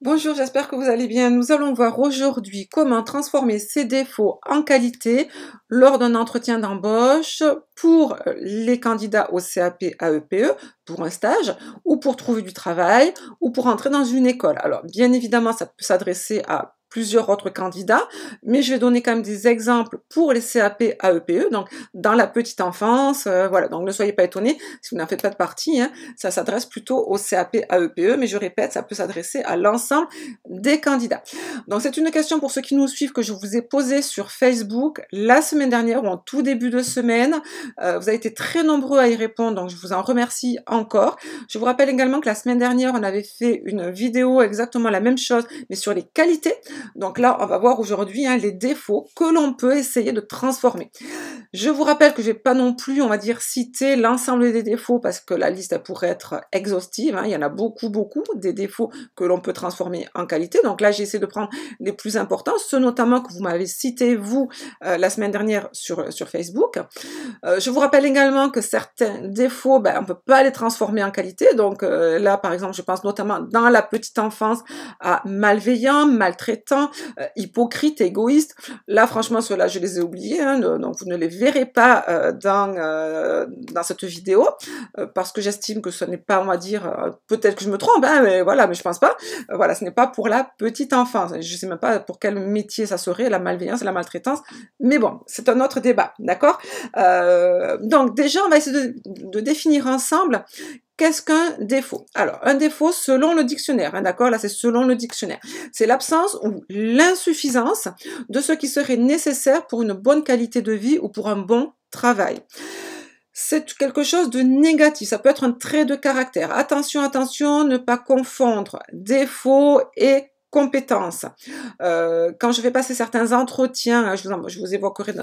Bonjour, j'espère que vous allez bien. Nous allons voir aujourd'hui comment transformer ses défauts en qualité lors d'un entretien d'embauche pour les candidats au CAP AEPE, pour un stage, ou pour trouver du travail, ou pour entrer dans une école. Alors, bien évidemment, ça peut s'adresser à plusieurs autres candidats, mais je vais donner quand même des exemples pour les CAP AEPE, donc dans la petite enfance, voilà, donc ne soyez pas étonnés si vous n'en faites pas de partie, hein, ça s'adresse plutôt au CAP AEPE, mais je répète, ça peut s'adresser à l'ensemble des candidats. Donc c'est une question pour ceux qui nous suivent que je vous ai posée sur Facebook la semaine dernière ou en tout début de semaine. Vous avez été très nombreux à y répondre, donc je vous en remercie encore. Je vous rappelle également que la semaine dernière, on avait fait une vidéo exactement la même chose, mais sur les qualités. Donc là, on va voir aujourd'hui les défauts que l'on peut essayer de transformer. Je vous rappelle que je vais pas non plus, on va dire, citer l'ensemble des défauts parce que la liste elle pourrait être exhaustive. Il y en a beaucoup, des défauts que l'on peut transformer en qualité. Donc là, j'ai essayé de prendre les plus importants, ceux notamment que vous m'avez cités, vous, la semaine dernière sur Facebook. Je vous rappelle également que certains défauts, on ne peut pas les transformer en qualité. Donc là, par exemple, je pense notamment dans la petite enfance à malveillant, maltraitant, hypocrite, égoïste. Là, franchement, ceux-là, je les ai oubliés, donc vous ne les verrez pas dans cette vidéo, parce que j'estime que ce n'est pas, on va dire, peut-être que je me trompe, mais voilà, mais je pense pas. Voilà, ce n'est pas pour la petite enfance. Je sais même pas pour quel métier ça serait, la malveillance, la maltraitance, mais bon, c'est un autre débat, d'accord? Donc déjà, on va essayer de définir ensemble qu'est-ce qu'un défaut. Alors, un défaut selon le dictionnaire, d'accord? Là, c'est selon le dictionnaire. C'est l'absence ou l'insuffisance de ce qui serait nécessaire pour une bonne qualité de vie ou pour un bon travail. C'est quelque chose de négatif, ça peut être un trait de caractère. Attention, attention, ne pas confondre défaut et compétences. Quand je vais passer certains entretiens, je vous évoquerai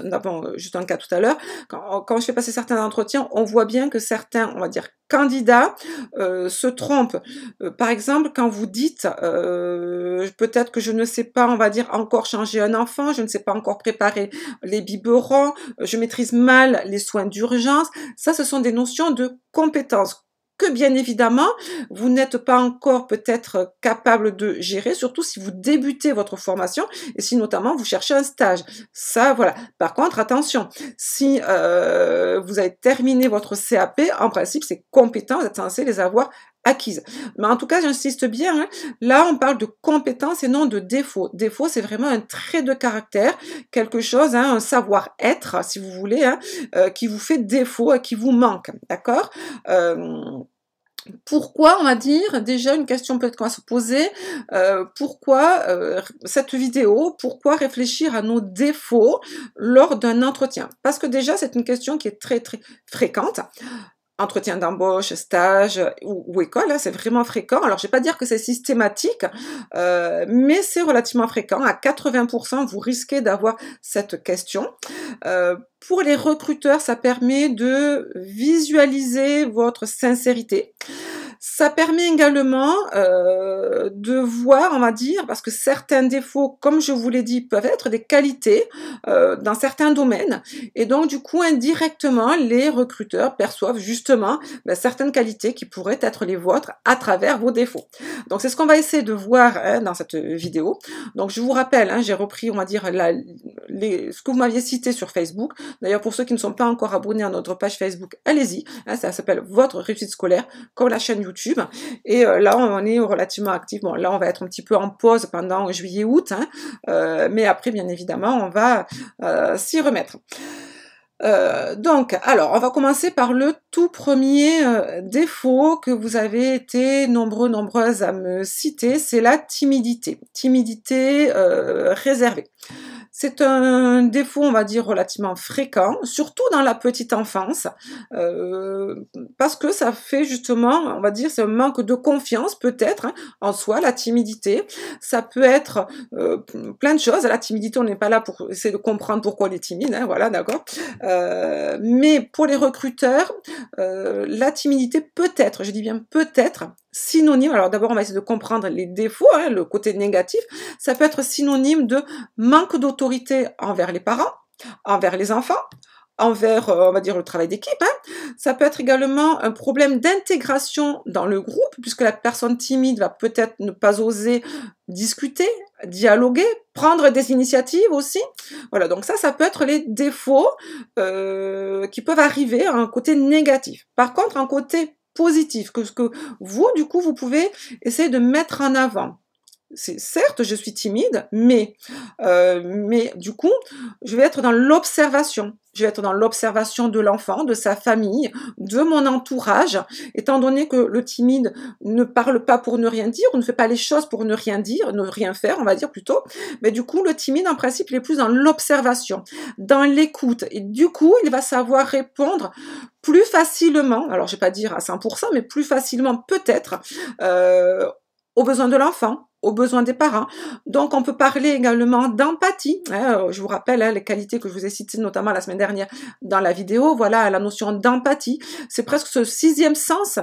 juste un cas tout à l'heure, quand je fais passer certains entretiens, on voit bien que certains, on va dire, candidats se trompent. Par exemple, quand vous dites, peut-être que je ne sais pas, on va dire, encore changer un enfant, je ne sais pas encore préparer les biberons, je maîtrise mal les soins d'urgence, ça, ce sont des notions de compétences que bien évidemment, vous n'êtes pas encore peut-être capable de gérer, surtout si vous débutez votre formation et si notamment vous cherchez un stage. Ça, voilà. Par contre, attention, si vous avez terminé votre CAP, en principe, ces compétences, vous êtes censé les avoir acquises. Mais en tout cas, j'insiste bien, là, on parle de compétences et non de défauts. Défaut, c'est vraiment un trait de caractère, quelque chose, un savoir-être, si vous voulez, qui vous fait défaut, qui vous manque, d'accord? Pourquoi, on va dire, déjà une question peut-être qu'on va se poser, pourquoi cette vidéo, pourquoi réfléchir à nos défauts lors d'un entretien? Parce que déjà, c'est une question qui est très très fréquente. Entretien d'embauche, stage ou école, c'est vraiment fréquent. Alors, je ne vais pas dire que c'est systématique, mais c'est relativement fréquent. À 80%, vous risquez d'avoir cette question. Pour les recruteurs, ça permet de visualiser votre sincérité. Ça permet également de voir, on va dire, parce que certains défauts, comme je vous l'ai dit, peuvent être des qualités dans certains domaines. Et donc, du coup, indirectement, les recruteurs perçoivent justement certaines qualités qui pourraient être les vôtres à travers vos défauts. Donc, c'est ce qu'on va essayer de voir dans cette vidéo. Donc, je vous rappelle, j'ai repris, on va dire, ce que vous m'aviez cité sur Facebook. D'ailleurs, pour ceux qui ne sont pas encore abonnés à notre page Facebook, allez-y. Ça s'appelle Votre réussite scolaire, comme la chaîne YouTube. Et là, on est relativement actif. Bon, là, on va être un petit peu en pause pendant juillet-août. Mais après, bien évidemment, on va s'y remettre. Donc, alors, on va commencer par le tout premier défaut que vous avez été nombreuses à me citer, c'est la timidité. Timidité réservée. C'est un défaut, on va dire, relativement fréquent, surtout dans la petite enfance, parce que ça fait justement, on va dire, c'est un manque de confiance peut-être en soi, la timidité. Ça peut être plein de choses. La timidité, on n'est pas là pour essayer de comprendre pourquoi on est timide, voilà, d'accord. Mais pour les recruteurs, la timidité peut être, je dis bien peut-être, synonyme, alors d'abord on va essayer de comprendre les défauts, le côté négatif, ça peut être synonyme de manque d'autorité envers les parents, envers les enfants, envers, on va dire, le travail d'équipe, hein. Ça peut être également un problème d'intégration dans le groupe, puisque la personne timide va peut-être ne pas oser discuter, dialoguer, prendre des initiatives aussi. Voilà, donc ça peut être les défauts qui peuvent arriver à un côté négatif. Par contre, un côté positif, que ce que vous, du coup, vous pouvez essayer de mettre en avant. C'est certes, je suis timide, mais du coup, je vais être dans l'observation. Je vais être dans l'observation de l'enfant, de sa famille, de mon entourage, étant donné que le timide ne parle pas pour ne rien dire, ou ne fait pas les choses pour ne rien dire, ne rien faire, on va dire plutôt. Mais du coup, le timide, en principe, il est plus dans l'observation, dans l'écoute. Et du coup, il va savoir répondre plus facilement, alors je vais pas dire à 100%, mais plus facilement peut-être, aux besoins de l'enfant, aux besoins des parents. Donc, on peut parler également d'empathie. Je vous rappelle les qualités que je vous ai citées, notamment la semaine dernière dans la vidéo. Voilà, la notion d'empathie. C'est presque ce 6e sens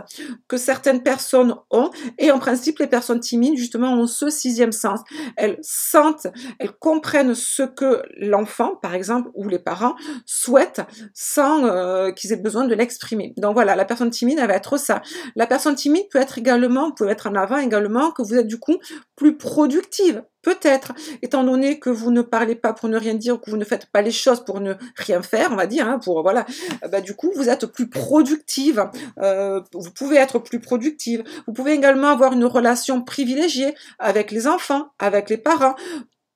que certaines personnes ont. Et en principe, les personnes timides, justement, ont ce 6e sens. Elles sentent, elles comprennent ce que l'enfant, par exemple, ou les parents souhaitent sans qu'ils aient besoin de l'exprimer. Donc voilà, la personne timide, elle va être ça. La personne timide peut être également, vous pouvez mettre en avant également que vous êtes du coup plus productive, peut-être, étant donné que vous ne parlez pas pour ne rien dire, que vous ne faites pas les choses pour ne rien faire, on va dire, hein, pour voilà, du coup vous êtes plus productive, vous pouvez être plus productive, vous pouvez également avoir une relation privilégiée avec les enfants, avec les parents.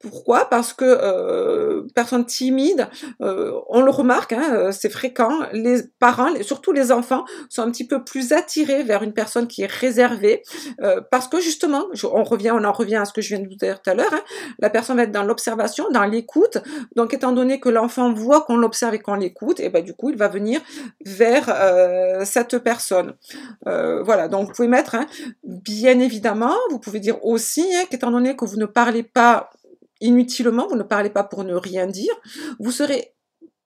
Pourquoi? Parce que personnes timides, on le remarque, hein, c'est fréquent, les parents, surtout les enfants, sont un petit peu plus attirés vers une personne qui est réservée, parce que justement, on en revient à ce que je viens de vous dire tout à l'heure, hein, la personne va être dans l'observation, dans l'écoute, donc étant donné que l'enfant voit qu'on l'observe et qu'on l'écoute, et ben du coup, il va venir vers cette personne. Voilà, donc vous pouvez mettre, hein, bien évidemment, vous pouvez dire aussi, hein, qu'étant donné que vous ne parlez pas inutilement, vous ne parlez pas pour ne rien dire, vous serez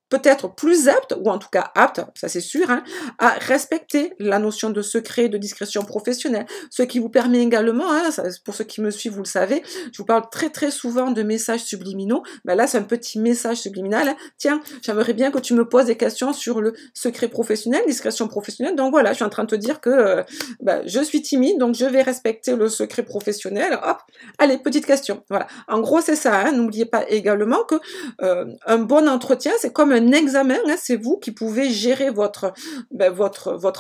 peut-être plus apte, ou en tout cas apte, ça c'est sûr, hein, à respecter la notion de secret, de discrétion professionnelle, ce qui vous permet également, hein, pour ceux qui me suivent, vous le savez, je vous parle très très souvent de messages subliminaux, ben là c'est un petit message subliminal, hein. Tiens, j'aimerais bien que tu me poses des questions sur le secret professionnel, discrétion professionnelle, donc voilà, je suis en train de te dire que je suis timide, donc je vais respecter le secret professionnel, hop, allez, petite question, voilà, en gros c'est ça, hein. N'oubliez pas également que un bon entretien, c'est comme un examen, hein, c'est vous qui pouvez gérer votre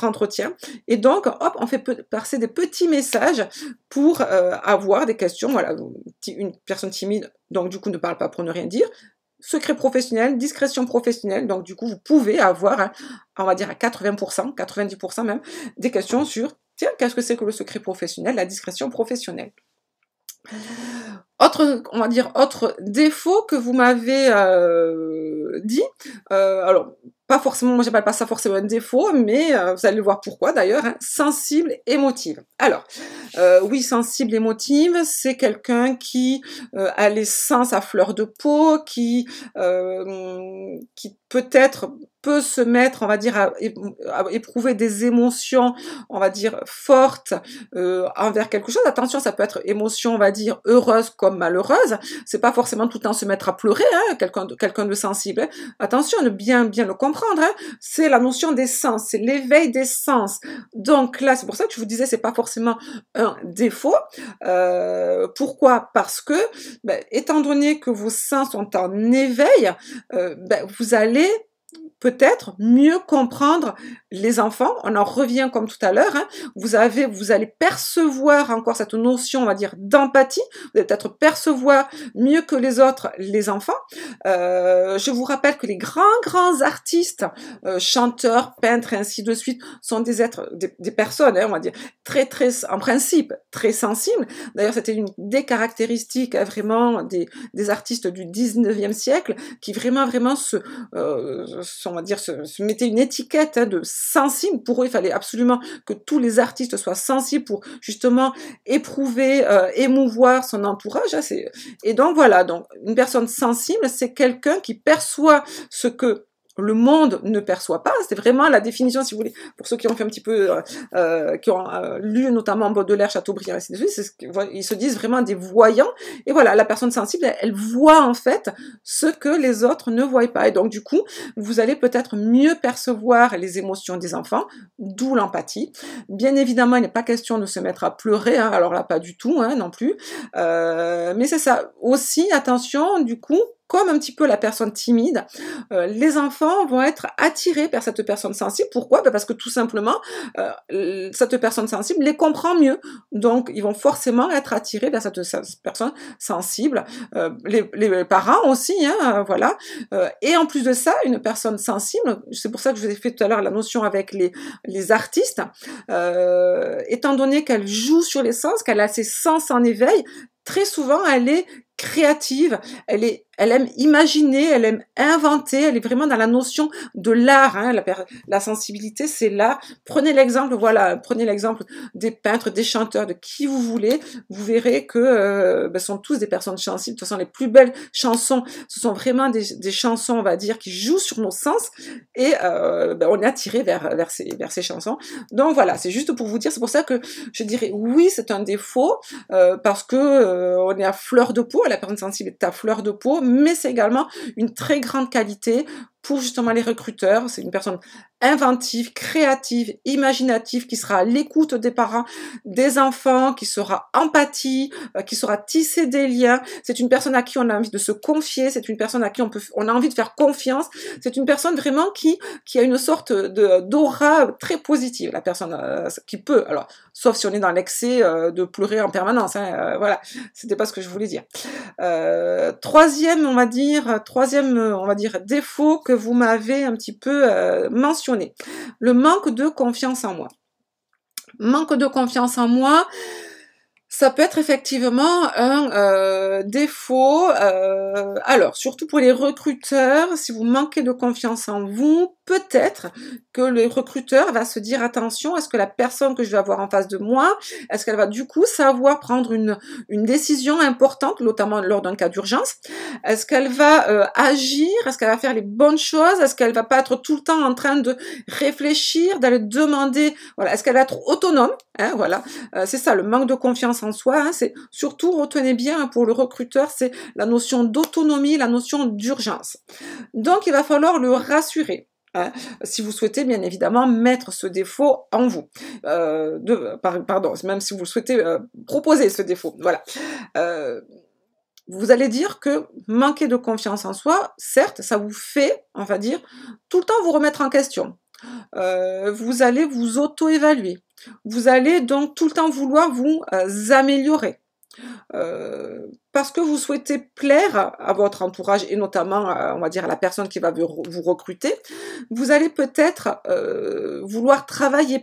entretien. Et donc, hop, on fait passer des petits messages pour avoir des questions. Voilà, une personne timide, donc du coup ne parle pas pour ne rien dire. Secret professionnel, discrétion professionnelle, donc du coup vous pouvez avoir, hein, on va dire à 80%, 90% même, des questions sur, tiens, qu'est-ce que c'est que le secret professionnel, la discrétion professionnelle. On va dire, autre défaut que vous m'avez dit, alors, pas forcément, moi j'appelle pas ça forcément un défaut, mais vous allez voir pourquoi d'ailleurs, hein, sensible, émotive. Alors, oui, sensible, émotive, c'est quelqu'un qui a les sens à fleur de peau, qui peut-être peut se mettre, on va dire, à éprouver des émotions, on va dire, fortes envers quelque chose. Attention, ça peut être émotion, on va dire, heureuse comme malheureuse. C'est pas forcément tout le temps se mettre à pleurer, hein, quelqu'un de sensible. Hein. Attention, de bien le comprendre. Hein. C'est la notion des sens, c'est l'éveil des sens. Donc là, c'est pour ça que je vous disais, c'est pas forcément un défaut. Pourquoi? Parce que, étant donné que vos sens sont en éveil, vous allez peut-être mieux comprendre les enfants. On en revient comme tout à l'heure. Hein. Vous allez percevoir encore cette notion, on va dire, d'empathie. Vous allez peut-être percevoir mieux que les autres les enfants. Je vous rappelle que les grands artistes, chanteurs, peintres, et ainsi de suite, sont des personnes, hein, on va dire, très, en principe, très sensibles. D'ailleurs, c'était une des caractéristiques, hein, vraiment, des artistes du 19e siècle, qui vraiment on va dire, se mettait une étiquette, hein, de sensible. Pour eux, il fallait absolument que tous les artistes soient sensibles pour justement éprouver, émouvoir son entourage. Hein, et donc voilà, donc une personne sensible, c'est quelqu'un qui perçoit ce que le monde ne perçoit pas. C'est vraiment la définition, si vous voulez, pour ceux qui ont fait un petit peu, qui ont lu notamment Baudelaire, Chateaubriand, ainsi de suite, ils se disent vraiment des voyants. Et voilà, la personne sensible, elle voit en fait ce que les autres ne voient pas. Et donc du coup, vous allez peut-être mieux percevoir les émotions des enfants, d'où l'empathie. Bien évidemment, il n'est pas question de se mettre à pleurer, hein, alors là, pas du tout, hein, non plus. Mais c'est ça. Aussi, attention, du coup, comme un petit peu la personne timide, les enfants vont être attirés vers cette personne sensible. Pourquoi? Parce que tout simplement, cette personne sensible les comprend mieux. Donc, ils vont forcément être attirés vers cette personne sensible. Les parents aussi, hein, voilà. Et en plus de ça, une personne sensible, c'est pour ça que je vous ai fait tout à l'heure la notion avec les artistes, étant donné qu'elle joue sur les sens, qu'elle a ses sens en éveil, très souvent, elle est créative, elle aime imaginer, elle aime inventer, elle est vraiment dans la notion de l'art, hein, la sensibilité, c'est l'art. Prenez l'exemple, voilà, prenez l'exemple des peintres, des chanteurs, de qui vous voulez, vous verrez que sont tous des personnes sensibles. De toute façon, les plus belles chansons, ce sont vraiment des chansons, on va dire, qui jouent sur nos sens, et on est attiré vers ces chansons. Donc voilà, c'est juste pour vous dire, c'est pour ça que je dirais oui, c'est un défaut, parce que on est à fleur de peau, la personne sensible est à fleur de peau, mais c'est également une très grande qualité pour justement les recruteurs. C'est une personne inventive, créative, imaginative, qui sera à l'écoute des parents, des enfants, qui sera empathie, qui saura tisser des liens. C'est une personne à qui on a envie de se confier, c'est une personne à qui on a envie de faire confiance. C'est une personne vraiment qui a une sorte d'aura très positive, la personne qui peut, alors, sauf si on est dans l'excès de pleurer en permanence, hein, voilà, c'était pas ce que je voulais dire. Troisième, on va dire, défaut que vous m'avez un petit peu mentionné, le manque de confiance en moi. Manque de confiance en moi, ça peut être effectivement un défaut. Alors, surtout pour les recruteurs, si vous manquez de confiance en vous, peut-être que le recruteur va se dire attention, est-ce que la personne que je vais avoir en face de moi, est-ce qu'elle va du coup savoir prendre une décision importante, notamment lors d'un cas d'urgence? Est-ce qu'elle va agir? Est-ce qu'elle va faire les bonnes choses? Est-ce qu'elle va pas être tout le temps en train de réfléchir, d'aller demander? Voilà, est-ce qu'elle va être autonome? Hein, voilà, c'est ça, le manque de confiance en soi. Hein, c'est surtout, retenez bien, hein, pour le recruteur, c'est la notion d'autonomie, la notion d'urgence. Donc, il va falloir le rassurer. Hein, si vous souhaitez bien évidemment mettre ce défaut en vous, pardon, même si vous le souhaitez proposer ce défaut, voilà. Vous allez dire que manquer de confiance en soi, certes, ça vous fait, on va dire, tout le temps vous remettre en question. Vous allez vous auto-évaluer. Vous allez donc tout le temps vouloir vous améliorer. Parce que vous souhaitez plaire à votre entourage et notamment, on va dire, à la personne qui va vous recruter, vous allez peut-être vouloir travailler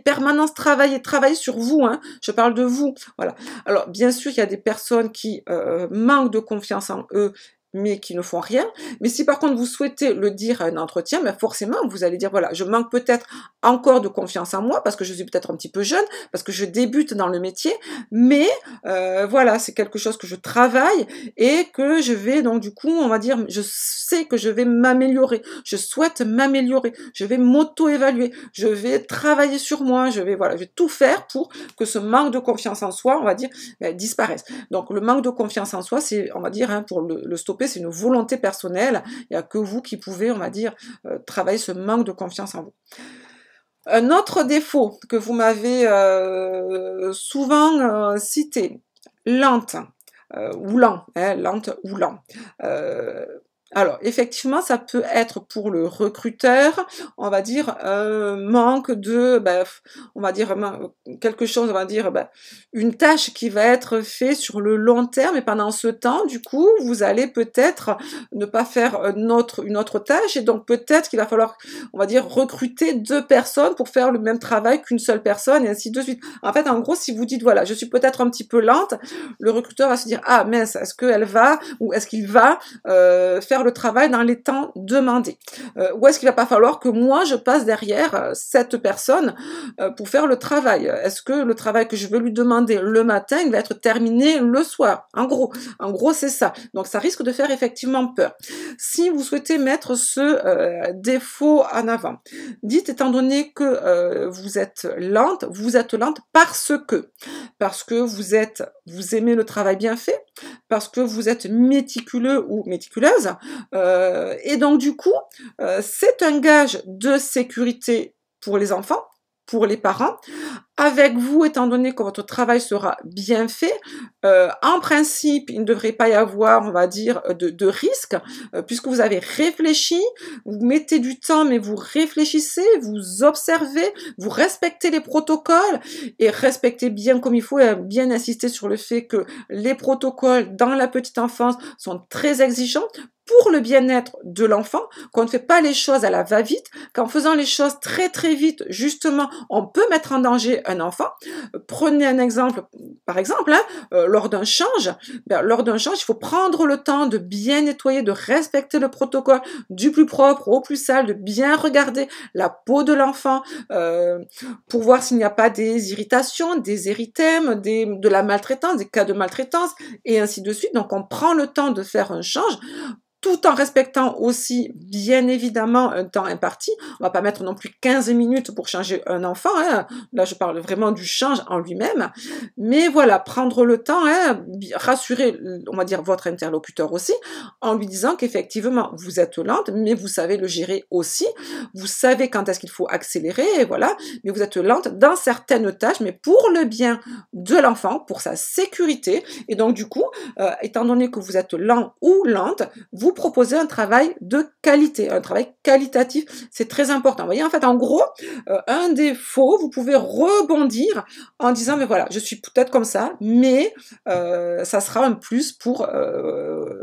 sur vous, hein. Je parle de vous, voilà. Alors, bien sûr, il y a des personnes qui manquent de confiance en eux, mais qui ne font rien. Mais si par contre vous souhaitez le dire à un entretien, ben forcément vous allez dire voilà, je manque peut-être encore de confiance en moi parce que je suis peut-être un petit peu jeune, parce que je débute dans le métier, mais voilà, c'est quelque chose que je travaille et que je vais donc du coup, on va dire, je sais que je vais m'améliorer, je souhaite m'améliorer, je vais m'auto-évaluer, je vais travailler sur moi, je vais tout faire pour que ce manque de confiance en soi, on va dire, disparaisse. Donc le manque de confiance en soi, c'est, on va dire, hein, pour le stopper, c'est une volonté personnelle. Il n'y a que vous qui pouvez, on va dire, travailler ce manque de confiance en vous. Un autre défaut que vous m'avez souvent cité, lente ou lent, hein, lente ou lent. Alors, effectivement, ça peut être pour le recruteur, on va dire, manque de, on va dire, quelque chose, on va dire, une tâche qui va être faite sur le long terme, et pendant ce temps, du coup, vous allez peut-être ne pas faire une autre tâche, et donc peut-être qu'il va falloir, on va dire, recruter 2 personnes pour faire le même travail qu'une seule personne, et ainsi de suite. En fait, en gros, si vous dites, voilà, je suis peut-être un petit peu lente, le recruteur va se dire, ah mince, est-ce qu'elle va, ou est-ce qu'il va faire faire le travail dans les temps demandés? Ou est-ce qu'il va pas falloir que moi je passe derrière cette personne pour faire le travail? Est-ce que le travail que je veux lui demander le matin, il va être terminé le soir? En gros c'est ça. Donc ça risque de faire effectivement peur. Si vous souhaitez mettre ce défaut en avant, dites étant donné que vous êtes lente parce que vous aimez le travail bien fait, parce que vous êtes méticuleux ou méticuleuse, et donc du coup, c'est un gage de sécurité pour les enfants, pour les parents. Avec vous, étant donné que votre travail sera bien fait, en principe, il ne devrait pas y avoir, on va dire, de risque, puisque vous avez réfléchi, vous mettez du temps, mais vous réfléchissez, vous observez, vous respectez les protocoles, et respectez bien comme il faut, et bien insister sur le fait que les protocoles dans la petite enfance sont très exigeants, pour le bien-être de l'enfant, qu'on ne fait pas les choses à la va-vite, qu'en faisant les choses très très vite, justement, on peut mettre en danger un enfant. Prenez un exemple, par exemple, lors d'un change, il faut prendre le temps de bien nettoyer, de respecter le protocole du plus propre au plus sale, de bien regarder la peau de l'enfant pour voir s'il n'y a pas des irritations, des érythèmes, de la maltraitance, des cas de maltraitance, et ainsi de suite. Donc on prend le temps de faire un change, tout en respectant aussi, bien évidemment, un temps imparti. On va pas mettre non plus 15 minutes pour changer un enfant, hein. Là, je parle vraiment du change en lui-même. Mais voilà, prendre le temps, hein, rassurer, on va dire, votre interlocuteur aussi, en lui disant qu'effectivement, vous êtes lente, mais vous savez le gérer aussi. Vous savez quand est-ce qu'il faut accélérer, et voilà. Mais vous êtes lente dans certaines tâches, mais pour le bien de l'enfant, pour sa sécurité. Et donc, du coup, étant donné que vous êtes lent ou lente, vous proposez un travail de qualité, un travail qualitatif, c'est très important. Vous voyez, en fait, en gros, un défaut, vous pouvez rebondir en disant, mais voilà, je suis peut-être comme ça, mais ça sera un plus pour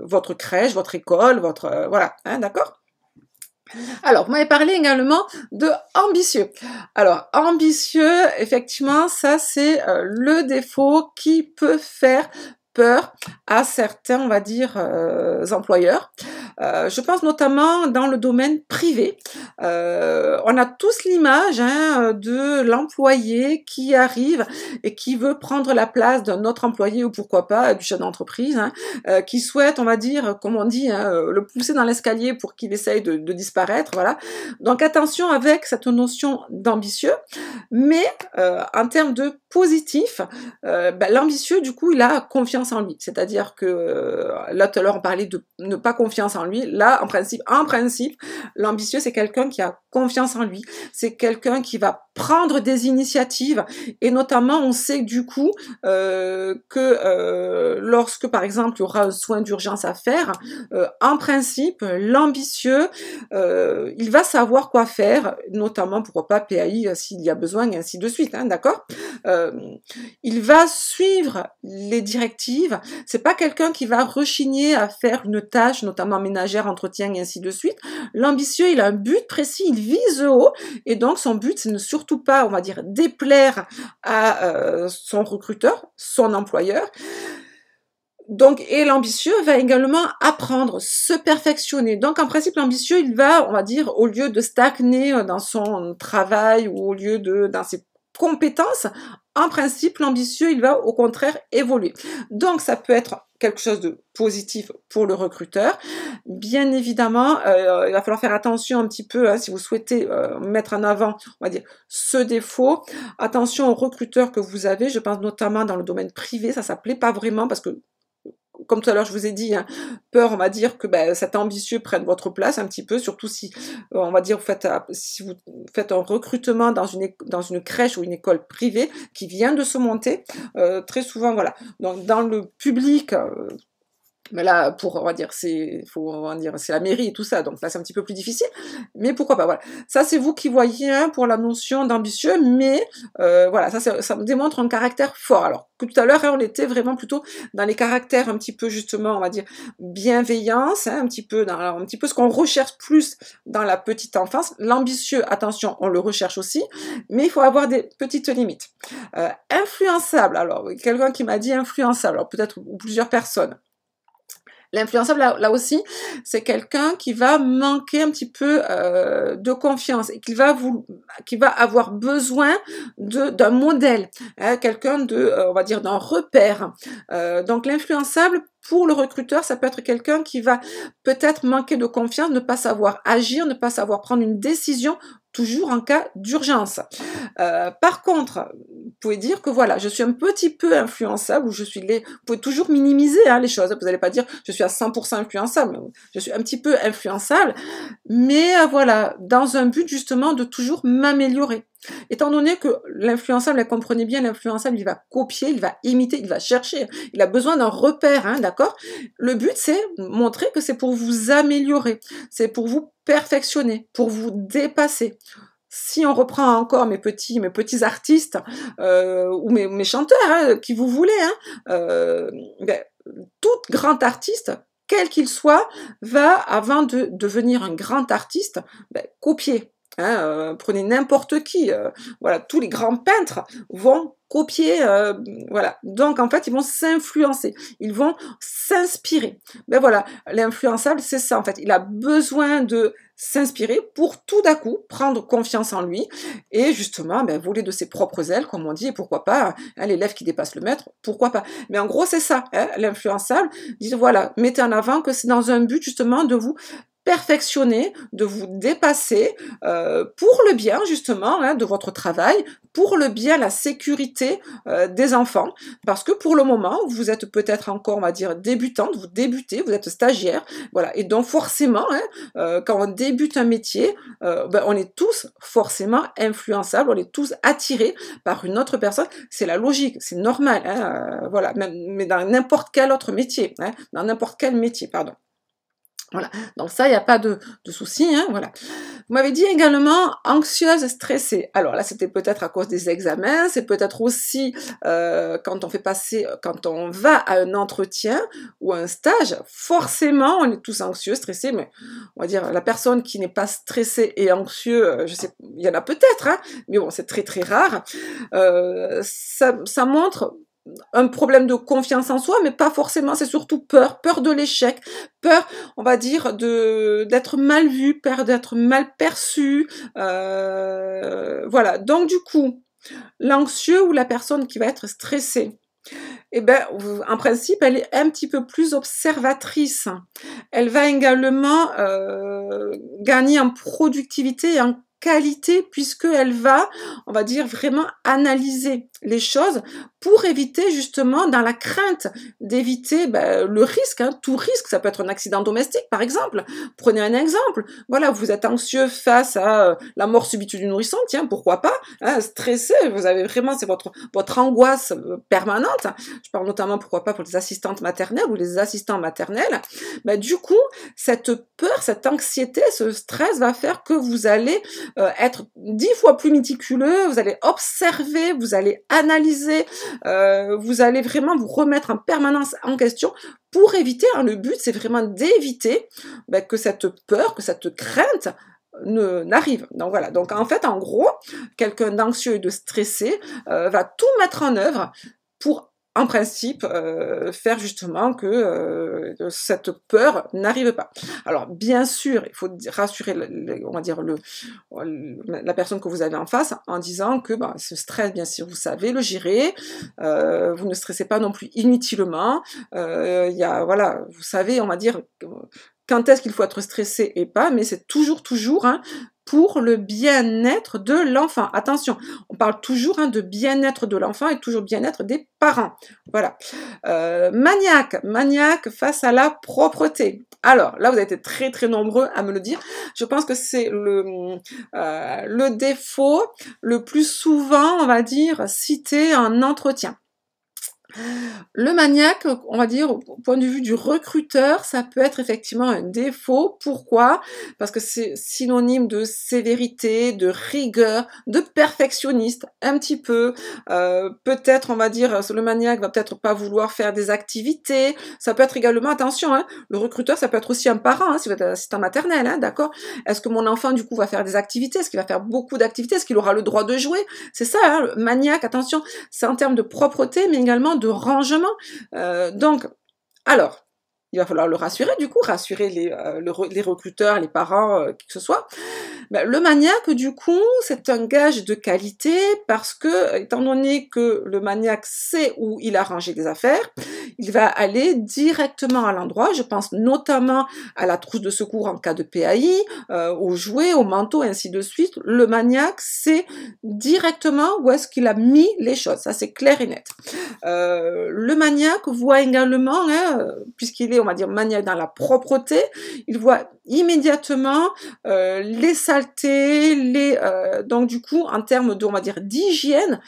votre crèche, votre école, votre... voilà, hein, d'accord? Alors, vous m'avez parlé également de ambitieux. Alors, ambitieux, effectivement, ça c'est le défaut qui peut faire peur à certains, on va dire, employeurs. Je pense notamment dans le domaine privé. On a tous l'image hein, de l'employé qui arrive et qui veut prendre la place d'un autre employé ou pourquoi pas du chef d'entreprise, hein, qui souhaite, on va dire, comme on dit, hein, le pousser dans l'escalier pour qu'il essaye de disparaître. Voilà. Donc attention avec cette notion d'ambitieux, mais en termes de positif, l'ambitieux, du coup, il a confiance en lui. C'est-à-dire que là, tout à l'heure, on parlait de ne pas confiance en lui. Là, en principe, l'ambitieux, c'est quelqu'un qui a confiance en lui. C'est quelqu'un qui va prendre des initiatives. Et notamment, on sait du coup que lorsque, par exemple, il y aura un soin d'urgence à faire, en principe, l'ambitieux, il va savoir quoi faire, notamment, pourquoi pas, PAI s'il y a besoin, et ainsi de suite, hein, d'accord? Il va suivre les directives. C'est pas quelqu'un qui va rechigner à faire une tâche, notamment ménagère, entretien et ainsi de suite. L'ambitieux, il a un but précis, il vise haut, et donc son but, c'est ne surtout pas, on va dire, déplaire à son recruteur, son employeur. Donc, et l'ambitieux va également apprendre, se perfectionner. Donc, en principe, l'ambitieux, il va, on va dire, au lieu de stagner dans son travail ou au lieu dans ses compétences, en principe, l'ambitieux, il va au contraire évoluer. Donc, ça peut être quelque chose de positif pour le recruteur. Bien évidemment, il va falloir faire attention un petit peu, hein, si vous souhaitez mettre en avant, on va dire, ce défaut. Attention aux recruteurs que vous avez, je pense notamment dans le domaine privé, ça plaît pas vraiment parce que comme tout à l'heure je vous ai dit, hein, peur, on va dire que cet ambitieux prenne votre place un petit peu, surtout si, on va dire, si vous faites un recrutement dans une crèche ou une école privée qui vient de se monter, très souvent, voilà. Donc dans le public, mais là, on va dire, c'est la mairie et tout ça, donc là, c'est un petit peu plus difficile, mais pourquoi pas, voilà. Ça, c'est vous qui voyez, hein, pour la notion d'ambitieux, mais voilà, ça me démontre un caractère fort. Alors, que tout à l'heure, hein, on était vraiment plutôt dans les caractères un petit peu, justement, on va dire, bienveillance, hein, un petit peu ce qu'on recherche plus dans la petite enfance. L'ambitieux, attention, on le recherche aussi, mais il faut avoir des petites limites. Influençable, alors, quelqu'un qui m'a dit influençable, alors peut-être ou plusieurs personnes. L'influençable, là aussi, c'est quelqu'un qui va manquer un petit peu de confiance et qui va avoir besoin d'un modèle, hein, quelqu'un on va dire, d'un repère. Donc l'influençable, pour le recruteur, ça peut être quelqu'un qui va peut-être manquer de confiance, ne pas savoir agir, ne pas savoir prendre une décision, toujours en cas d'urgence. Par contre, vous pouvez dire que voilà, je suis un petit peu influençable, ou vous pouvez toujours minimiser hein, les choses. Vous n'allez pas dire je suis à 100% influençable, je suis un petit peu influençable, mais voilà, dans un but justement de toujours m'améliorer. Étant donné que l'influençable, comprenez bien, l'influençable, il va copier, il va imiter, il va chercher, il a besoin d'un repère, hein, d'accord? Le but, c'est montrer que c'est pour vous améliorer, c'est pour vous perfectionner, pour vous dépasser. Si on reprend encore mes petits artistes ou mes chanteurs, hein, qui vous voulez, hein, ben, tout grand artiste, quel qu'il soit, va, avant de devenir un grand artiste, ben, copier. Hein, prenez n'importe qui, voilà, tous les grands peintres vont copier, voilà. Donc en fait, ils vont s'influencer, ils vont s'inspirer. Ben voilà, l'influençable, c'est ça en fait. Il a besoin de s'inspirer pour tout d'un coup prendre confiance en lui et justement ben, voler de ses propres ailes, comme on dit, et pourquoi pas, hein, l'élève qui dépasse le maître, pourquoi pas. Mais en gros, c'est ça, hein, l'influençable, dit voilà, mettez en avant que c'est dans un but justement de vous perfectionner, de vous dépasser pour le bien justement hein, de votre travail, pour le bien, la sécurité des enfants, parce que pour le moment, vous êtes peut-être encore, on va dire, débutante, vous débutez, vous êtes stagiaire, voilà, et donc forcément, hein, quand on débute un métier, ben, on est tous forcément influençables, on est tous attirés par une autre personne, c'est la logique, c'est normal, hein, voilà, même, mais dans n'importe quel autre métier, hein, dans n'importe quel métier, pardon. Voilà, donc ça, il n'y a pas de souci, hein, voilà. Vous m'avez dit également anxieuse, stressée. Alors là, c'était peut-être à cause des examens, c'est peut-être aussi quand on va à un entretien ou un stage, forcément, on est tous anxieux, stressés, mais on va dire la personne qui n'est pas stressée et anxieux, je sais, il y en a peut-être, hein, mais bon, c'est très très rare. Ça montre un problème de confiance en soi, mais pas forcément, c'est surtout peur de l'échec, peur, on va dire, d'être mal vu, peur d'être mal perçu, voilà. Donc du coup, l'anxieux ou la personne qui va être stressée, eh ben, en principe, elle est un petit peu plus observatrice. Elle va également gagner en productivité et en qualité puisqu'elle va, on va dire, vraiment analyser les choses pour éviter justement, dans la crainte d'éviter le risque, hein, tout risque, ça peut être un accident domestique par exemple. Prenez un exemple, voilà, vous êtes anxieux face à la mort subite du nourrisson, tiens, pourquoi pas, hein, stressé, vous avez vraiment, c'est votre angoisse permanente. Je parle notamment, pourquoi pas, pour les assistantes maternelles ou les assistants maternels. Du coup, cette peur, cette anxiété, ce stress va faire que vous allez être 10 fois plus méticuleux, vous allez observer, vous allez analyser, vous allez vraiment vous remettre en permanence en question pour éviter, hein, le but c'est vraiment d'éviter que cette peur, que cette crainte n'arrive. Donc voilà, donc en fait, en gros, quelqu'un d'anxieux et de stressé va tout mettre en œuvre pour, en principe, faire justement que cette peur n'arrive pas. Alors, bien sûr, il faut rassurer, on va dire, la personne que vous avez en face en disant que ce stress, bien sûr, vous savez le gérer, vous ne stressez pas non plus inutilement, voilà, vous savez, on va dire, quand est-ce qu'il faut être stressé et pas, mais c'est toujours, hein, pour le bien-être de l'enfant. Attention, on parle toujours hein, de bien-être de l'enfant et toujours bien-être des parents. Voilà. Maniaque face à la propreté. Alors, là, vous avez été très, très nombreux à me le dire. Je pense que c'est le défaut le plus souvent, on va dire, cité en entretien. Le maniaque, on va dire, au point de vue du recruteur, ça peut être effectivement un défaut. Pourquoi? Parce que c'est synonyme de sévérité, de rigueur, de perfectionniste, un petit peu. Peut-être, on va dire, le maniaque va peut-être pas vouloir faire des activités. Ça peut être également, attention, hein, le recruteur, ça peut être aussi un parent, hein, si vous êtes assistant maternel, hein, d'accord? Est-ce que mon enfant, du coup, va faire des activités? Est-ce qu'il va faire beaucoup d'activités? Est-ce qu'il aura le droit de jouer? C'est ça, hein, le maniaque, attention, c'est en termes de propreté, mais également de rangement. Donc, alors, il va falloir le rassurer du coup, rassurer les recruteurs, les parents, qui que ce soit. Ben, le maniaque, du coup, c'est un gage de qualité parce que, étant donné que le maniaque sait où il a rangé les affaires, il va aller directement à l'endroit. Je pense notamment à la trousse de secours en cas de PAI, aux jouets, au manteau, ainsi de suite. Le maniaque sait directement où est-ce qu'il a mis les choses. Ça, c'est clair et net. Le maniaque voit également, hein, puisqu'il est, on va dire, maniaque dans la propreté, il voit immédiatement les saletés, donc du coup, en termes de, on va dire, d'hygiène,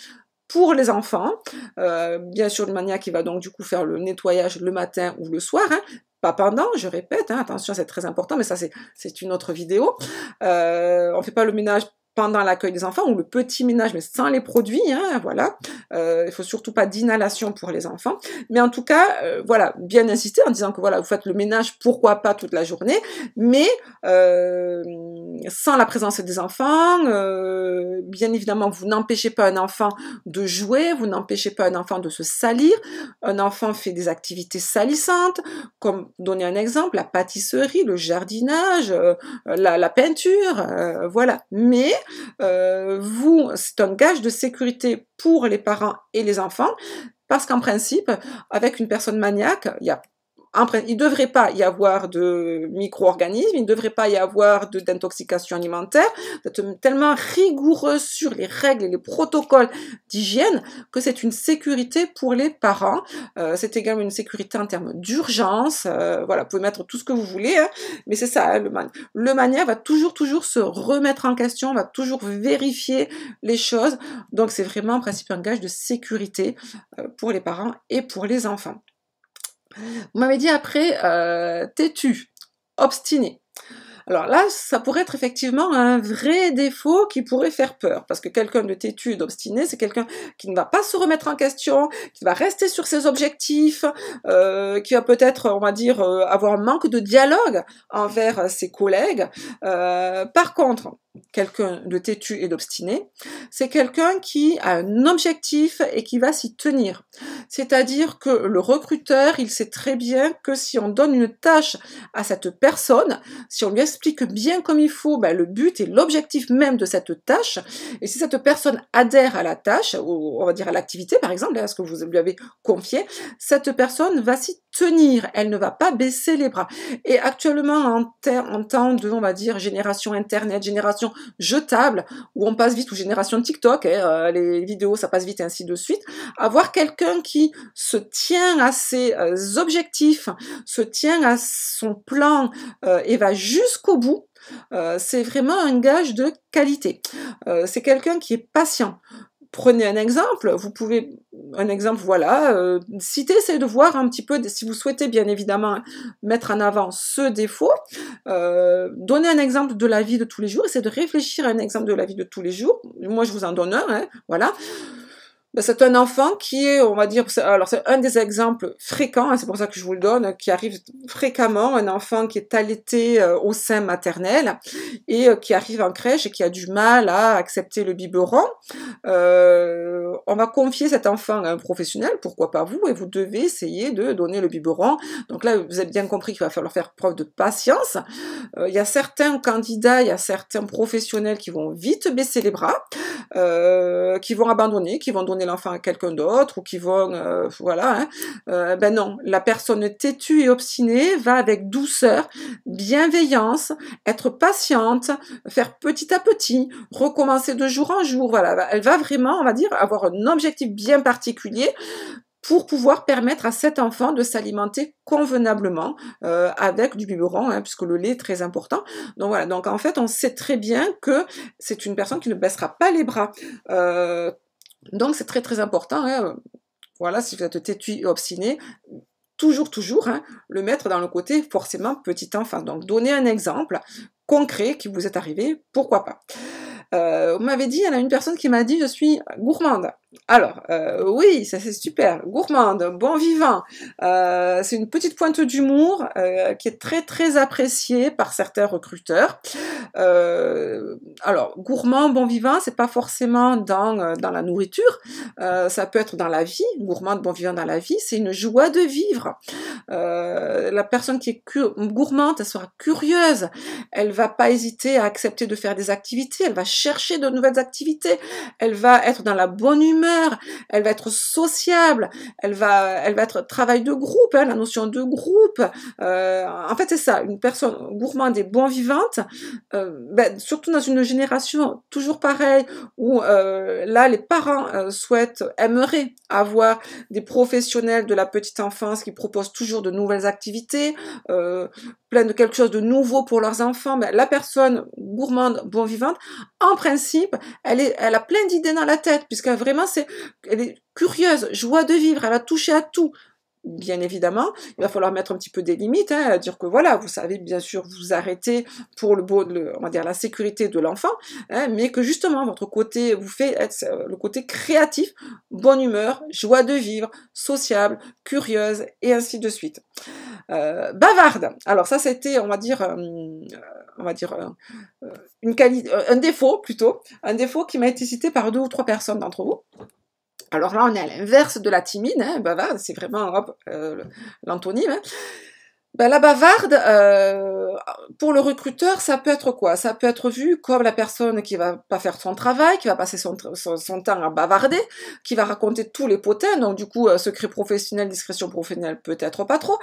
pour les enfants, bien sûr le maniaque qui va donc du coup faire le nettoyage le matin ou le soir, hein, pas pendant, je répète, hein, attention c'est très important, mais ça c'est une autre vidéo. On fait pas le ménage pendant l'accueil des enfants, ou le petit ménage, mais sans les produits, hein, voilà. Il faut surtout pas d'inhalation pour les enfants. Mais en tout cas, voilà, bien insister en disant que voilà, vous faites le ménage, pourquoi pas toute la journée, mais sans la présence des enfants, bien évidemment, vous n'empêchez pas un enfant de jouer, vous n'empêchez pas un enfant de se salir. Un enfant fait des activités salissantes, comme donner un exemple, la pâtisserie, le jardinage, la peinture, voilà. Mais c'est un gage de sécurité pour les parents et les enfants, parce qu'en principe, avec une personne maniaque, il ne devrait pas y avoir de micro-organismes, il ne devrait pas y avoir d'intoxication alimentaire, d'être tellement rigoureux sur les règles et les protocoles d'hygiène que c'est une sécurité pour les parents. C'est également une sécurité en termes d'urgence. Voilà, vous pouvez mettre tout ce que vous voulez, hein, mais c'est ça, hein, le maniaque va toujours se remettre en question, va toujours vérifier les choses. Donc c'est vraiment en principe un gage de sécurité pour les parents et pour les enfants. Vous m'avez dit après, têtu, obstiné. Alors là, ça pourrait être effectivement un vrai défaut qui pourrait faire peur, parce que quelqu'un de têtu et d'obstiné, c'est quelqu'un qui ne va pas se remettre en question, qui va rester sur ses objectifs, qui va peut-être, on va dire, avoir un manque de dialogue envers ses collègues. Par contre, quelqu'un de têtu et d'obstiné, c'est quelqu'un qui a un objectif et qui va s'y tenir. C'est-à-dire que le recruteur, il sait très bien que si on donne une tâche à cette personne, si on lui explique bien comme il faut ben, le but et l'objectif même de cette tâche, et si cette personne adhère à la tâche, ou on va dire à l'activité par exemple, à ce que vous lui avez confié, cette personne va s'y tenir, elle ne va pas baisser les bras. Et actuellement, en temps de, on va dire, génération Internet, génération jetable, où on passe vite, ou génération TikTok, les vidéos, ça passe vite, et ainsi de suite, avoir quelqu'un qui se tient à ses objectifs, se tient à son plan et va jusqu'au bout, c'est vraiment un gage de qualité. C'est quelqu'un qui est patient. Prenez un exemple, voilà, citez, essayez de voir un petit peu, si vous souhaitez bien évidemment mettre en avant ce défaut, donnez un exemple de la vie de tous les jours, essayez de réfléchir à un exemple de la vie de tous les jours. Moi je vous en donne un, hein, voilà. Ben, c'est un enfant qui est, on va dire, alors c'est un des exemples fréquents, hein, c'est pour ça que je vous le donne, qui arrive fréquemment, un enfant qui est allaité au sein maternel et qui arrive en crèche et qui a du mal à accepter le biberon. On va confier cet enfant à un professionnel, pourquoi pas vous, et vous devez essayer de donner le biberon. Donc là, vous avez bien compris qu'il va falloir faire preuve de patience. Il y a certains candidats, il y a certains professionnels qui vont vite baisser les bras, qui vont abandonner, qui vont donner l'enfant à quelqu'un d'autre, ou qui vont, voilà, hein. Ben non, la personne têtue et obstinée va avec douceur, bienveillance, être patiente, faire petit à petit, recommencer de jour en jour, voilà, elle va vraiment, on va dire, avoir un objectif bien particulier pour pouvoir permettre à cet enfant de s'alimenter convenablement avec du biberon, hein, puisque le lait est très important. Donc voilà, donc en fait, on sait très bien que c'est une personne qui ne baissera pas les bras. Donc c'est très important, hein, voilà, si vous êtes têtu et obstiné, toujours, hein, le mettre dans le côté forcément petit enfant. Donc donner un exemple concret qui vous est arrivé, pourquoi pas. Vous m'avez dit, il y en a une personne qui m'a dit je suis gourmande. Alors, oui, ça c'est super, gourmande, bon vivant, c'est une petite pointe d'humour qui est très appréciée par certains recruteurs. Alors, gourmand, bon vivant, c'est pas forcément dans la nourriture, ça peut être dans la vie, gourmande, bon vivant dans la vie, c'est une joie de vivre. La personne qui est gourmande, elle sera curieuse, elle va pas hésiter à accepter de faire des activités, elle va chercher de nouvelles activités, elle va être dans la bonne humeur, elle va être sociable, elle va être travail de groupe, hein, la notion de groupe. En fait, c'est ça, une personne gourmande et bon vivante, surtout dans une génération toujours pareille, où là, les parents aimeraient avoir des professionnels de la petite enfance qui proposent toujours de nouvelles activités, plein de quelque chose de nouveau pour leurs enfants. La personne gourmande, bon vivante, en principe, elle a plein d'idées dans la tête, puisque vraiment, elle est curieuse, joie de vivre, elle a touché à tout. Bien évidemment, il va falloir mettre un petit peu des limites, hein, dire que voilà, vous savez bien sûr vous arrêter pour on va dire la sécurité de l'enfant, hein, mais que justement votre côté vous fait être le côté créatif, bonne humeur, joie de vivre, sociable, curieuse et ainsi de suite. Bavarde. Alors ça c'était, on va dire un défaut plutôt, un défaut qui m'a été cité par 2 ou 3 personnes d'entre vous. Alors là, on est à l'inverse de la timide, hein, bavarde, c'est vraiment l'antonyme. Hein. La bavarde, pour le recruteur, ça peut être quoi? Ça peut être vu comme la personne qui va pas faire son travail, qui va passer son temps à bavarder, qui va raconter tous les potins, donc du coup, secret professionnel, discrétion professionnelle, peut-être pas trop,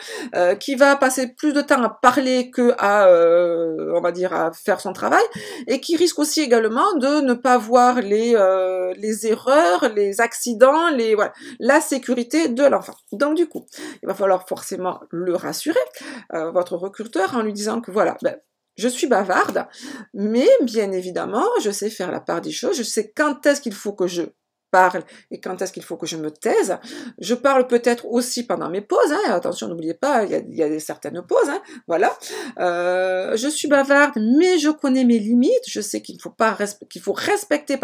qui va passer plus de temps à parler que à, on va dire, à faire son travail, et qui risque aussi également de ne pas voir les erreurs, les accidents, voilà, la sécurité de l'enfant. Donc du coup, il va falloir forcément le rassurer, votre recruteur, en lui disant que voilà, je suis bavarde, mais bien évidemment, je sais faire la part des choses, je sais quand est-ce qu'il faut que je parle et quand est-ce qu'il faut que je me taise. Je parle peut-être aussi pendant mes pauses, hein. Attention, n'oubliez pas, il y a certaines pauses, hein. Voilà. Je suis bavarde, mais je connais mes limites, je sais qu'il faut respecter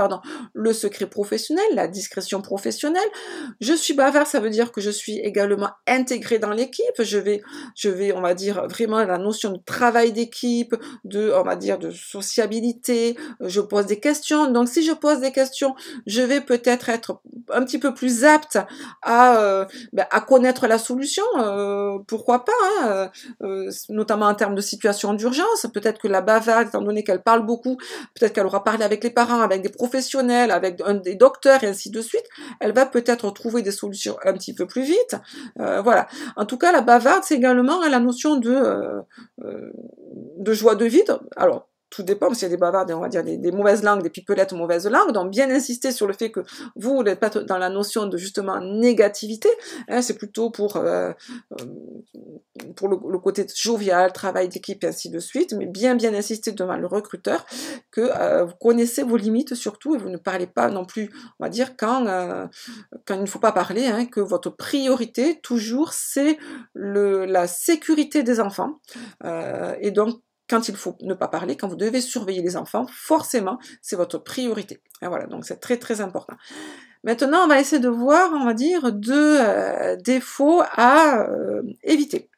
le secret professionnel, la discrétion professionnelle. Je suis bavarde, ça veut dire que je suis également intégrée dans l'équipe, je vais, on va dire, vraiment la notion de travail d'équipe, on va dire, de sociabilité, je pose des questions, donc si je pose des questions, je vais peut-être être un petit peu plus apte à connaître la solution, pourquoi pas, hein, notamment en termes de situation d'urgence. Peut-être que la bavarde, étant donné qu'elle parle beaucoup, peut-être qu'elle aura parlé avec les parents, avec des professionnels, avec des docteurs et ainsi de suite, elle va peut-être trouver des solutions un petit peu plus vite. Voilà. En tout cas, la bavarde, c'est également la notion de joie de vivre. Alors, tout dépend, parce qu'il y a des bavardes, on va dire des mauvaises langues, des pipelettes mauvaises langues, donc bien insister sur le fait que vous n'êtes pas dans la notion de justement négativité, hein, c'est plutôt pour le côté jovial, travail d'équipe et ainsi de suite, mais bien insister devant le recruteur que vous connaissez vos limites surtout, et vous ne parlez pas non plus, on va dire, quand il ne faut pas parler, hein, que votre priorité, toujours, c'est la sécurité des enfants, et donc quand il faut ne pas parler, quand vous devez surveiller les enfants, forcément, c'est votre priorité. Et voilà, donc c'est très très important. Maintenant, on va essayer de voir, on va dire, 2 défauts à éviter.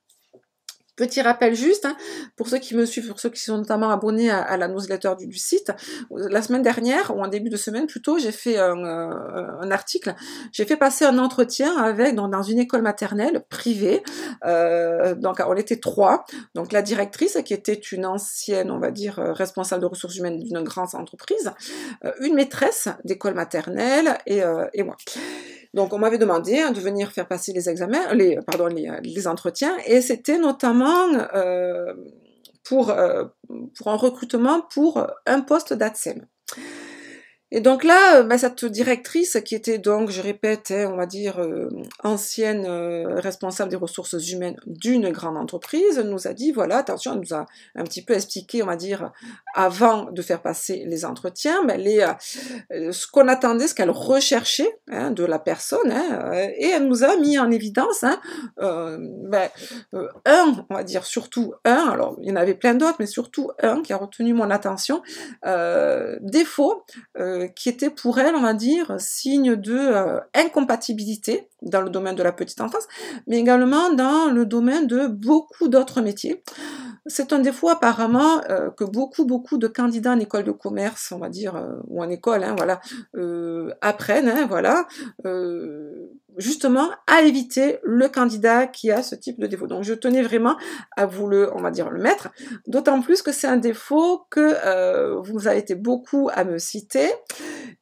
Petit rappel juste, hein, pour ceux qui me suivent, pour ceux qui sont notamment abonnés à la newsletter du site, la semaine dernière, ou en début de semaine plutôt, j'ai fait un article, j'ai fait passer un entretien dans une école maternelle privée, donc on était 3, donc la directrice qui était une ancienne, on va dire, responsable de ressources humaines d'une grande entreprise, une maîtresse d'école maternelle et moi. Donc, on m'avait demandé de venir faire passer les examens, les entretiens, et c'était notamment pour un recrutement pour un poste d'ATSEM. Et donc là, cette directrice qui était donc, je répète, hein, on va dire ancienne responsable des ressources humaines d'une grande entreprise, nous a dit, voilà, attention, elle nous a un petit peu expliqué, on va dire, avant de faire passer les entretiens, ce qu'on attendait, ce qu'elle recherchait, hein, de la personne, hein, et elle nous a mis en évidence, hein, on va dire surtout alors il y en avait plein d'autres, mais surtout un qui a retenu mon attention, défaut, qui était pour elle, on va dire, signe de incompatibilité dans le domaine de la petite enfance, mais également dans le domaine de beaucoup d'autres métiers. C'est un défaut apparemment que beaucoup de candidats en école de commerce, on va dire, ou en école, hein, voilà, apprennent, hein, voilà, justement à éviter le candidat qui a ce type de défaut. Donc je tenais vraiment à vous on va dire, le mettre, d'autant plus que c'est un défaut que vous avez été beaucoup à me citer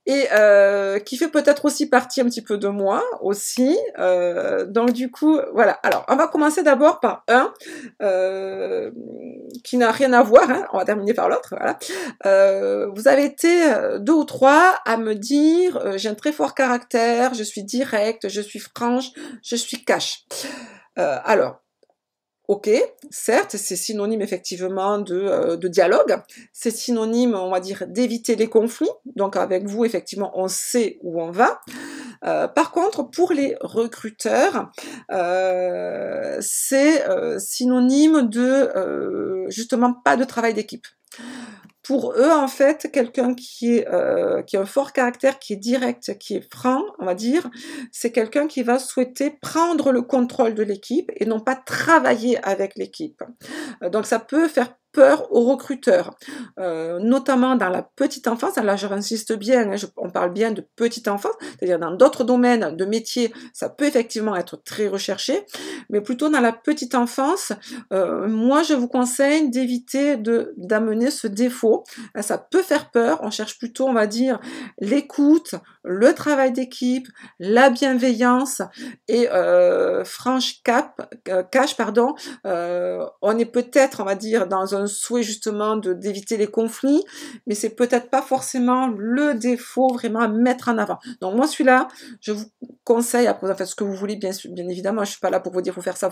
et qui fait peut-être aussi partie un petit peu de moi aussi. Donc du coup, voilà. Alors, on va commencer d'abord par un qui n'a rien à voir, hein. On va terminer par l'autre, voilà. Vous avez été 2 ou 3 à me dire j'ai un très fort caractère, je suis directe, je suis franche, je suis cash. Alors, ok, certes, c'est synonyme effectivement de dialogue, c'est synonyme, on va dire, d'éviter les conflits, donc avec vous, effectivement, on sait où on va. Par contre, pour les recruteurs, c'est synonyme de, justement, pas de travail d'équipe. Pour eux, en fait, quelqu'un qui a un fort caractère, qui est direct, qui est franc, on va dire, c'est quelqu'un qui va souhaiter prendre le contrôle de l'équipe et non pas travailler avec l'équipe. Donc ça peut faire peur aux recruteurs, notamment dans la petite enfance. Là, je insiste bien, hein, on parle bien de petite enfance, c'est-à-dire dans d'autres domaines de métiers, ça peut effectivement être très recherché, mais plutôt dans la petite enfance, moi, je vous conseille d'éviter d'amener ce défaut. Ça peut faire peur, on cherche plutôt, on va dire, l'écoute, le travail d'équipe, la bienveillance et cash, pardon, on est peut-être, on va dire, dans un souhait justement d'éviter les conflits, mais c'est peut-être pas forcément le défaut vraiment à mettre en avant. Donc moi celui-là, je vous conseille, après vous en faites ce que vous voulez, bien évidemment, je suis pas là pour vous dire faut faire ça,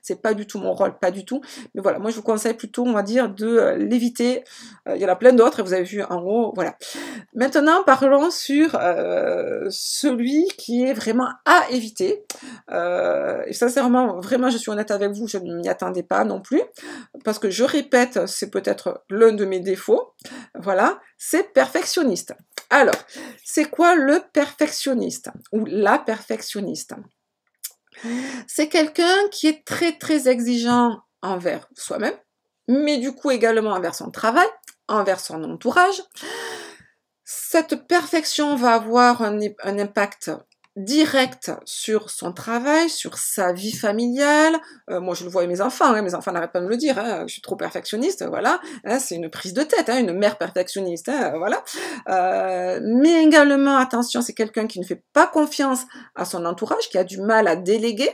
c'est pas du tout mon rôle, pas du tout, mais voilà, moi je vous conseille plutôt, on va dire, de l'éviter. Il y en a plein d'autres, et vous avez vu en haut, voilà. Maintenant, parlons sur celui qui est vraiment à éviter. Et sincèrement, vraiment, je suis honnête avec vous, je ne m'y attendais pas non plus, parce que je répète, c'est peut-être l'un de mes défauts, voilà, c'est perfectionniste. Alors, c'est quoi le perfectionniste ou la perfectionniste? C'est quelqu'un qui est très très exigeant envers soi-même, mais du coup également envers son travail, envers son entourage. Cette perfection va avoir un impact direct sur son travail, sur sa vie familiale. Moi, je le vois avec mes enfants, hein, mes enfants n'arrêtent pas de me le dire, hein, je suis trop perfectionniste, voilà. Hein, c'est une prise de tête, hein, une mère perfectionniste, hein, voilà. Mais également, attention, c'est quelqu'un qui ne fait pas confiance à son entourage, qui a du mal à déléguer.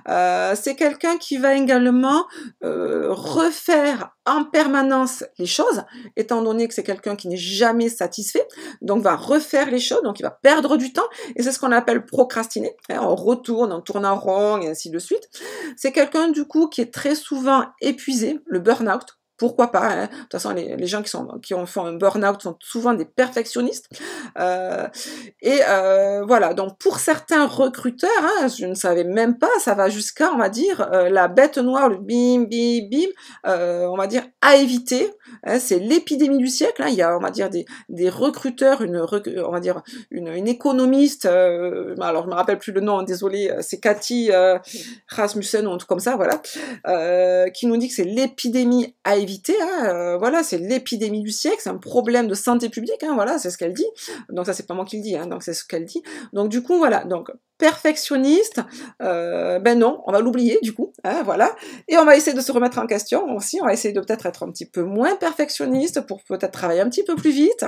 C'est quelqu'un qui va également refaire en permanence les choses, étant donné que c'est quelqu'un qui n'est jamais satisfait, donc va refaire les choses, donc il va perdre du temps, et c'est ce qu'on appelle procrastiner, hein, on retourne, on tourne en rond, et ainsi de suite. C'est quelqu'un du coup qui est très souvent épuisé, le burn-out, pourquoi pas, hein. De toute façon les gens qui font un burn-out sont souvent des perfectionnistes, voilà, donc pour certains recruteurs, hein, je ne savais même pas, ça va jusqu'à, on va dire, la bête noire, le bim, bim, bim, on va dire, à éviter, hein, c'est l'épidémie du siècle, hein. Il y a, on va dire, des recruteurs, on va dire, une économiste, alors je me rappelle plus le nom, désolé, c'est Cathy Rasmussen ou un truc comme ça, voilà, qui nous dit que c'est l'épidémie à éviter, hein, voilà, c'est l'épidémie du siècle, c'est un problème de santé publique, hein, voilà, c'est ce qu'elle dit, donc ça c'est pas moi qui le dis, hein, donc c'est ce qu'elle dit, donc du coup voilà, donc perfectionniste, ben non, on va l'oublier du coup, hein, voilà, et on va essayer de se remettre en question aussi, on va essayer de peut-être être un petit peu moins perfectionniste pour peut-être travailler un petit peu plus vite,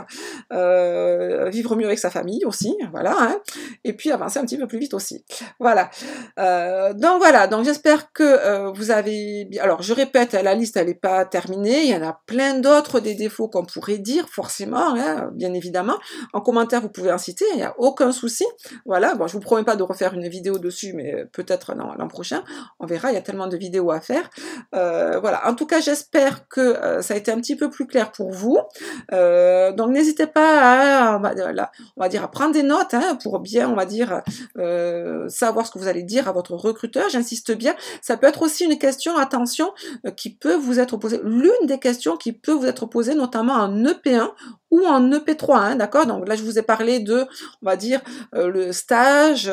vivre mieux avec sa famille aussi, voilà, hein, et puis avancer un petit peu plus vite aussi, voilà. Donc voilà, donc j'espère que vous avez, alors je répète, la liste elle n'est pas terminée, il y en a plein d'autres des défauts qu'on pourrait dire forcément, hein, bien évidemment. En commentaire vous pouvez en citer, il n'y a aucun souci. Voilà, bon je vous promets pas de refaire une vidéo dessus, mais peut-être l'an prochain, on verra, il y a tellement de vidéos à faire. Voilà, en tout cas j'espère que ça a été un petit peu plus clair pour vous. Donc n'hésitez pas à, on va dire, à prendre des notes, hein, pour bien, on va dire, savoir ce que vous allez dire à votre recruteur, j'insiste bien. Ça peut être aussi une question, attention, qui peut vous être posée, l'une des questions qui peut vous être posée, notamment en EP1 ou en EP3, hein, d'accord? Donc là, je vous ai parlé de, on va dire, le stage,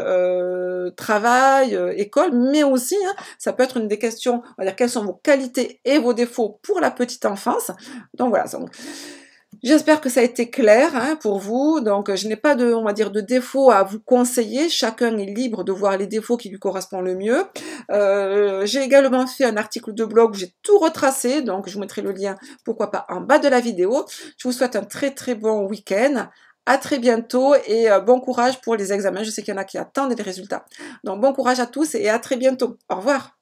travail, école, mais aussi, hein, ça peut être une des questions, on va dire, quelles sont vos qualités et vos défauts pour la petite enfance. Donc voilà, J'espère que ça a été clair hein, pour vous. Donc, je n'ai pas de, on va dire, de défauts à vous conseiller. Chacun est libre de voir les défauts qui lui correspondent le mieux. J'ai également fait un article de blog où j'ai tout retracé. Donc, je vous mettrai le lien, pourquoi pas, en bas de la vidéo. Je vous souhaite un très très bon week-end. À très bientôt et bon courage pour les examens. Je sais qu'il y en a qui attendent les résultats. Donc, bon courage à tous et à très bientôt. Au revoir.